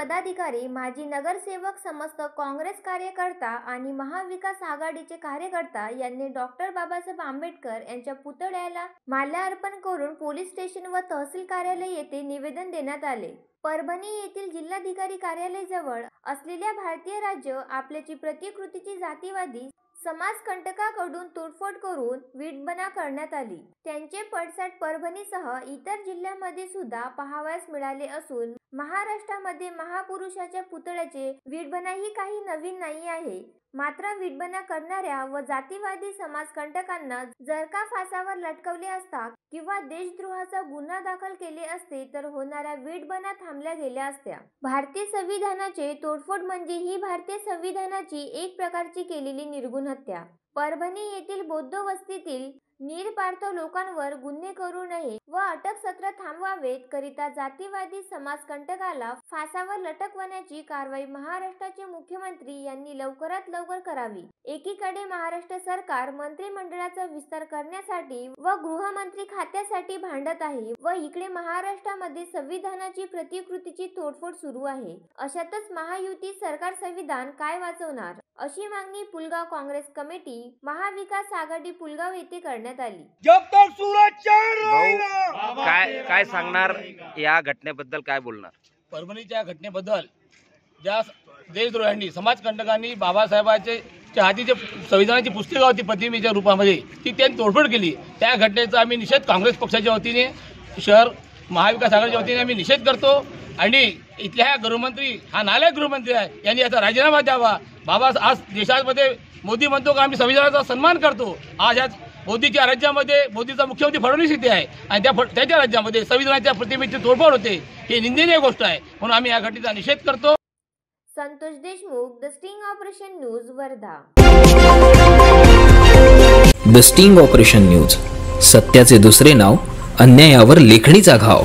पदाधिकारी, माजी नगरसेवक, समस्त काँग्रेस कार्यकर्ता आणि महाविकास आघाडीचे कार्यकर्ता यांनी डॉक्टर बाबासाहेब आंबेडकर यांच्या पुतळ्याला माल्यार्पण करून पोलीस स्टेशन व तहसील कार्यालय येथे निवेदन देण्यात आले। परभणी येथील जिल्हाधिकारी कार्यालयाजवळ असलेल्या भारतीय राज्य आपल्याची प्रतिकृतीची जातीवादी समाजकंटकाकडून तोडफोड करून विटंबना करण्यात आली। त्यांचे पडसाद परभणीसह इतर जिल्ह्यांमध्ये सुद्धा पाहावयास मिळाले असून महाराष्ट्रामध्ये महापुरुषाच्या पुतळ्याचे विटंबना ही काही नवीन नाही आहे। मात्र विटंबना करणाऱ्या व जातीवादी समाजकंटकांना जर का फासावर लटकवले असता किंवा देशद्रोहाचा गुन्हा दाखल केले असते तर होणाऱ्या विटंबना थांबल्या गेल्या असत्या। भारतीय संविधानाचे तोडफोड म्हणजे ही भारतीय संविधानाची एक प्रकारची केलेली निर्गुण हत्या। परभणी येथील बौद्ध वस्तीतील निरपार्थ लोकांवर गुन्हे करू नये व अटक सत्र थांबवावेत करिता जातीवादी समाजकंटकाला फासावर लटकवण्याची कारवाई महाराष्ट्राचे मुख्यमंत्री यांनी लवकरात लवकर करावी। एकीकडे महाराष्ट्र सरकार मंत्रिमंडळाचा विस्तार करण्यासाठी व गृहमंत्री खात्यासाठी भांडत आहे व इकडे महाराष्ट्रामध्ये संविधानाची प्रतिकृतीची तोडफोड सुरू आहे। अशातच महायुती सरकार संविधान काय वाचवणार अशी मागणी पुलगाव काँग्रेस कमिटी महाविकास आघाडी पुलगाव येथे करण्यात आली। जब तक सूरज काय सांगणार या घटनेबद्दल, काय बोलणार? परभणीच्या घटनेबद्दल ज्या देशद्रोह्यांनी समाजकंटकांनी बाबासाहेबांच्या हाती संविधानाची पुस्तिका होती प्रतिमेच्या रूपामध्ये ती त्यांनी तोडफोड केली, त्या घटनेचा आम्ही निषेध काँग्रेस पक्षाच्या वतीने शहर महाविकास आघाडीच्या वतीने आम्ही निषेध करतो आणि इथल्या गृहमंत्री हा नालायक गृहमंत्री आहे यांनी याचा राजीनामा द्यावा। आज देशामध्ये मोदी म्हणतो का आम्ही संविधानाचा सन्मान करतो, आज या मोदीच्या राज्यामध्ये मोदीचा मुख्यमंत्री फडणवीस इथे आहे आणि त्याच्या राज्यामध्ये संविधानाच्या प्रतिमेची तोडफोड होते, ही निंदनीय गोष्ट आहे, म्हणून आम्ही या घटनेचा निषेध करतो। Santosh Deshmukh, the sting operation news, Wardha. The sting operation news, सत्याचे दुसरे नाव, अन्यायावर लेखणीचा घाव।